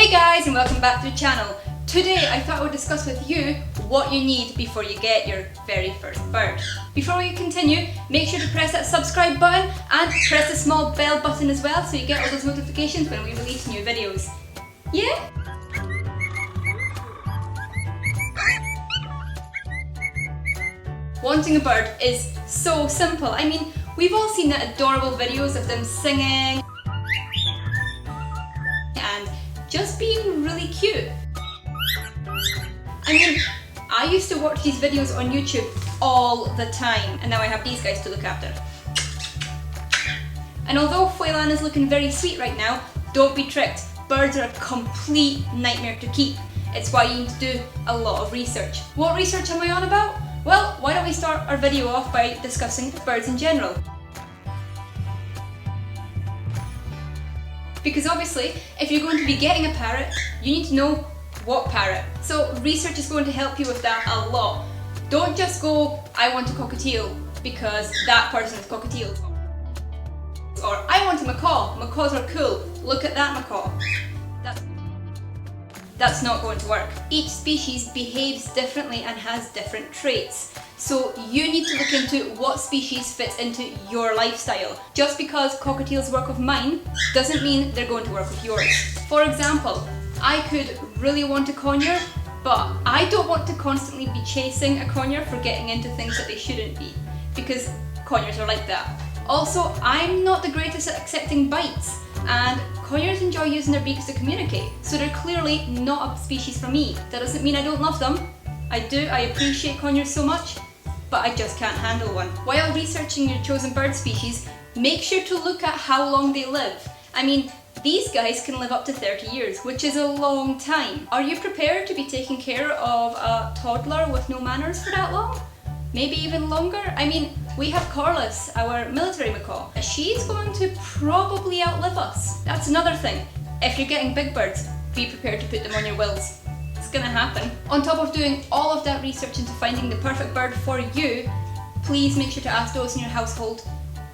Hey guys, and welcome back to the channel. Today I thought I would discuss with you what you need before you get your very first bird. Before we continue, make sure to press that subscribe button and press the small bell button as well so you get all those notifications when we release new videos. Yeah? Wanting a bird is so simple. I mean, we've all seen the adorable videos of them singing and just being really cute. I mean, I used to watch these videos on YouTube all the time, and now I have these guys to look after. And although Fuelan is looking very sweet right now, don't be tricked. Birds are a complete nightmare to keep. It's why you need to do a lot of research. What research am I on about? Well, why don't we start our video off by discussing birds in general. Because obviously, if you're going to be getting a parrot, you need to know what parrot. So research is going to help you with that a lot. Don't just go, I want a cockatiel because that person is cockatiels. Or I want a macaw. Macaws are cool. Look at that macaw. That's not going to work. Each species behaves differently and has different traits. So you need to look into what species fits into your lifestyle. Just because cockatiels work with mine doesn't mean they're going to work with yours. For example, I could really want a conure, but I don't want to constantly be chasing a conure for getting into things that they shouldn't be, because conures are like that. Also, I'm not the greatest at accepting bites, and conures enjoy using their beaks to communicate, so they're clearly not a species for me. That doesn't mean I don't love them. I do, I appreciate conures so much, but I just can't handle one. While researching your chosen bird species, make sure to look at how long they live. I mean, these guys can live up to 30 years, which is a long time. Are you prepared to be taking care of a toddler with no manners for that long? Maybe even longer? I mean, we have Corliss, our military macaw. She's going to probably outlive us. That's another thing. If you're getting big birds, be prepared to put them on your wills. It's gonna happen. On top of doing all of that research into finding the perfect bird for you, please make sure to ask those in your household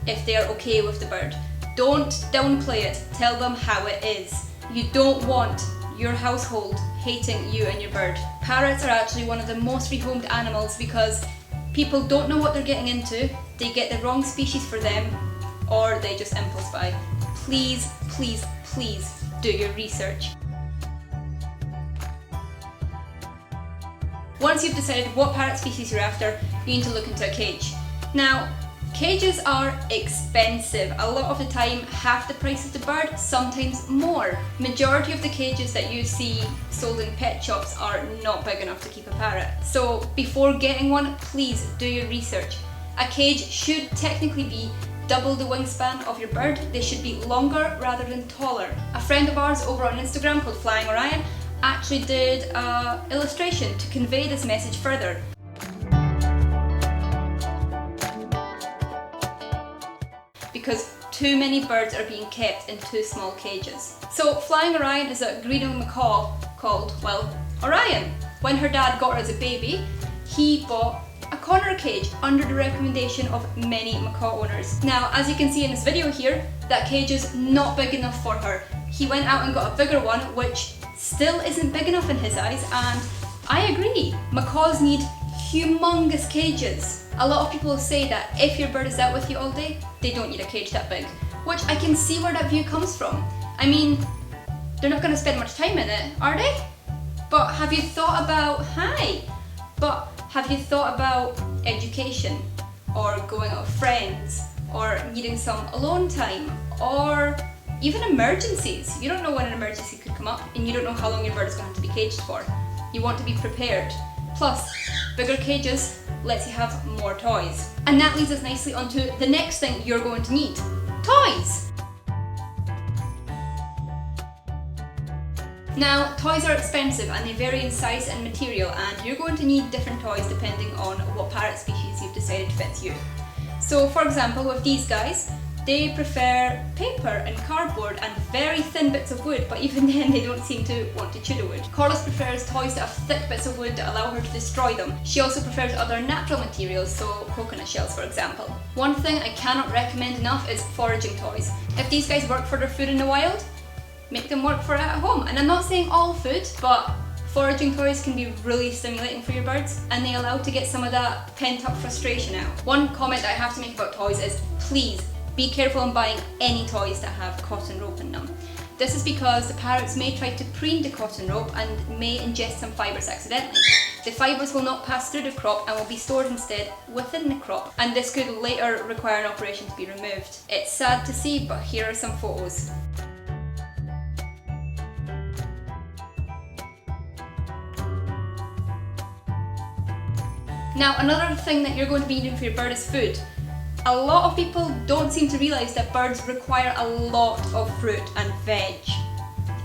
if they are okay with the bird. Don't downplay it, tell them how it is. You don't want your household hating you and your bird. Parrots are actually one of the most rehomed animals because people don't know what they're getting into, they get the wrong species for them, or they just impulse buy. Please, please, please do your research. Once you've decided what parrot species you're after, you need to look into a cage. Now, cages are expensive. A lot of the time, half the price of the bird, sometimes more. Majority of the cages that you see sold in pet shops are not big enough to keep a parrot. So before getting one, please do your research. A cage should technically be double the wingspan of your bird. They should be longer rather than taller. A friend of ours over on Instagram called Flying Orion actually did an illustration to convey this message further. Because too many birds are being kept in too small cages. So Flying Orion is a Greenwing macaw called, well, Orion. When her dad got her as a baby, he bought a Conure cage under the recommendation of many macaw owners. Now, as you can see in this video here, that cage is not big enough for her. He went out and got a bigger one, which still isn't big enough in his eyes, and I agree. Macaws need humongous cages. A lot of people say that if your bird is out with you all day, they don't need a cage that big, which I can see where that view comes from. I mean, they're not going to spend much time in it, are they? But have you thought about, have you thought about education, or going out with friends, or needing some alone time, or even emergencies? You don't know when an emergency could come up, and you don't know how long your bird is going to have to be caged for. You want to be prepared. Plus, bigger cages lets you have more toys. And that leads us nicely onto the next thing you're going to need. Toys! Now, toys are expensive and they vary in size and material, and you're going to need different toys depending on what parrot species you've decided fits you. So for example, with these guys, they prefer paper and cardboard and very thin bits of wood, but even then they don't seem to want to chew the wood. Corliss prefers toys that have thick bits of wood that allow her to destroy them. She also prefers other natural materials, so coconut shells for example. One thing I cannot recommend enough is foraging toys. If these guys work for their food in the wild, make them work for it at home. And I'm not saying all food, but foraging toys can be really stimulating for your birds, and they allow to get some of that pent up frustration out. One comment that I have to make about toys is please be careful in buying any toys that have cotton rope in them. This is because the parrots may try to preen the cotton rope and may ingest some fibres accidentally. The fibres will not pass through the crop and will be stored instead within the crop, and this could later require an operation to be removed. It's sad to see, but here are some photos. Now, another thing that you're going to be needing for your bird is food. A lot of people don't seem to realise that birds require a lot of fruit and veg,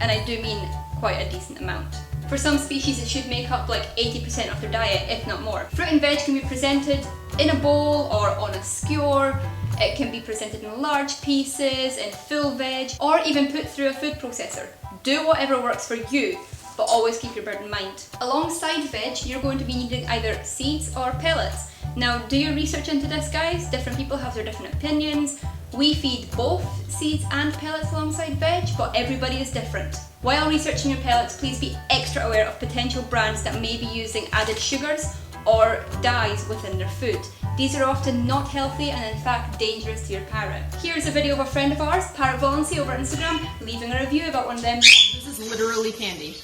and I do mean quite a decent amount. For some species it should make up like 80% of their diet, if not more. Fruit and veg can be presented in a bowl or on a skewer. It can be presented in large pieces, in full veg, or even put through a food processor. Do whatever works for you, but always keep your bird in mind. Alongside veg, you're going to be needing either seeds or pellets. Now, do your research into this, guys. Different people have their different opinions. We feed both seeds and pellets alongside veg, but everybody is different. While researching your pellets, please be extra aware of potential brands that may be using added sugars or dyes within their food. These are often not healthy and in fact dangerous to your parrot. Here's a video of a friend of ours, Parrot Valency, over Instagram, leaving a review about one of them. This is literally candy.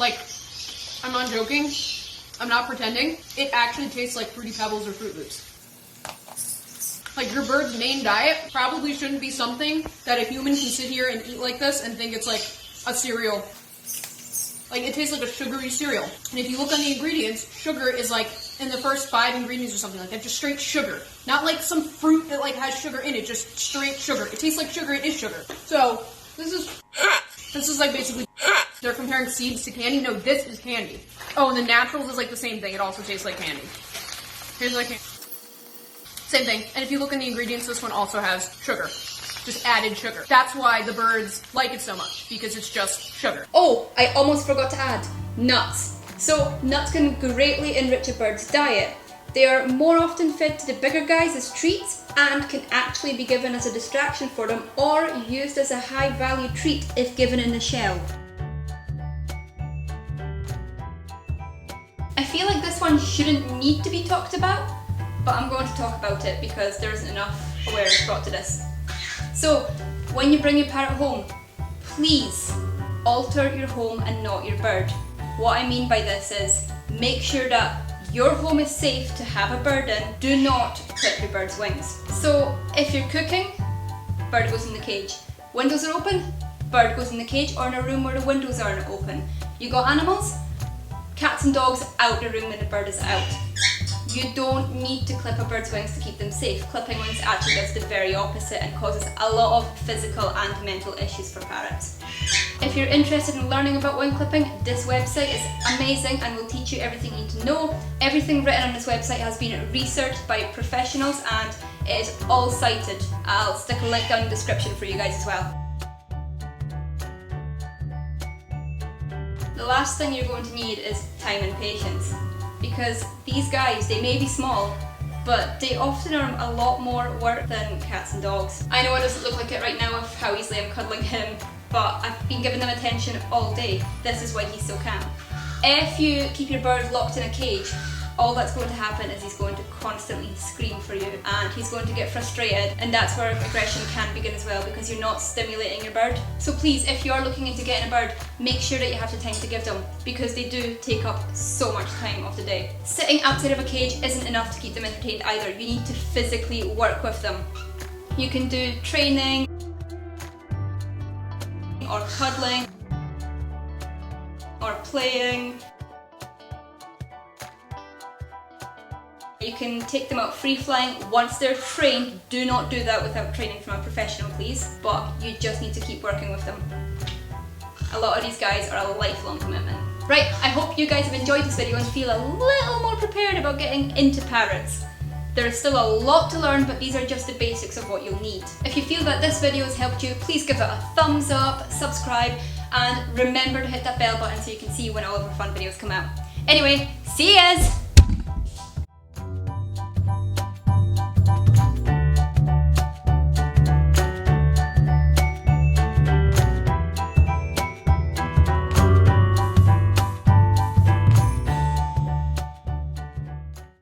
Like, I'm not joking. I'm not pretending. It actually tastes like Fruity Pebbles or Fruit Loops. Like, your bird's main diet probably shouldn't be something that a human can sit here and eat like this and think it's like a cereal. Like, it tastes like a sugary cereal. And if you look on the ingredients, sugar is like in the first 5 ingredients or something like that. Just straight sugar. Not like some fruit that like has sugar in it, just straight sugar. It tastes like sugar, it is sugar. So, this is like basically they're comparing seeds to candy. No, this is candy. Oh, and the naturals is like the same thing. It also tastes like candy. Here's like same thing. And if you look in the ingredients, this one also has sugar. Just added sugar. That's why the birds like it so much, because it's just sugar. Oh, I almost forgot to add nuts. So nuts can greatly enrich a bird's diet. They are more often fed to the bigger guys as treats and can actually be given as a distraction for them or used as a high value treat if given in the shell. I feel like this one shouldn't need to be talked about, but I'm going to talk about it because there isn't enough awareness brought to this. So, when you bring your parrot home, please alter your home and not your bird. What I mean by this is, make sure that your home is safe to have a bird in. Do not clip your bird's wings. So, if you're cooking, bird goes in the cage. Windows are open, bird goes in the cage or in a room where the windows aren't open. You got animals? Cats and dogs out the room when the bird is out. You don't need to clip a bird's wings to keep them safe. Clipping wings actually does the very opposite and causes a lot of physical and mental issues for parrots. If you're interested in learning about wing clipping, this website is amazing and will teach you everything you need to know. Everything written on this website has been researched by professionals and it is all cited. I'll stick a link down in the description for you guys as well. The last thing you're going to need is time and patience, because these guys, they may be small, but they often are a lot more work than cats and dogs. I know it doesn't look like it right now of how easily I'm cuddling him, but I've been giving them attention all day. This is why he's so calm. If you keep your bird locked in a cage, all that's going to happen is he's going to constantly scream for you and he's going to get frustrated, and that's where aggression can begin as well because you're not stimulating your bird. So please, if you are looking into getting a bird, make sure that you have the time to give them because they do take up so much time of the day. Sitting outside of a cage isn't enough to keep them entertained either. You need to physically work with them. You can do training or cuddling or playing. You can take them out free flying once they're trained. Do not do that without training from a professional, please, but you just need to keep working with them. A lot of these guys are a lifelong commitment. Right, I hope you guys have enjoyed this video and feel a little more prepared about getting into parrots. There is still a lot to learn, but these are just the basics of what you'll need. If you feel that this video has helped you, please give it a thumbs up, subscribe, and remember to hit that bell button so you can see when all of our fun videos come out. Anyway, see yas!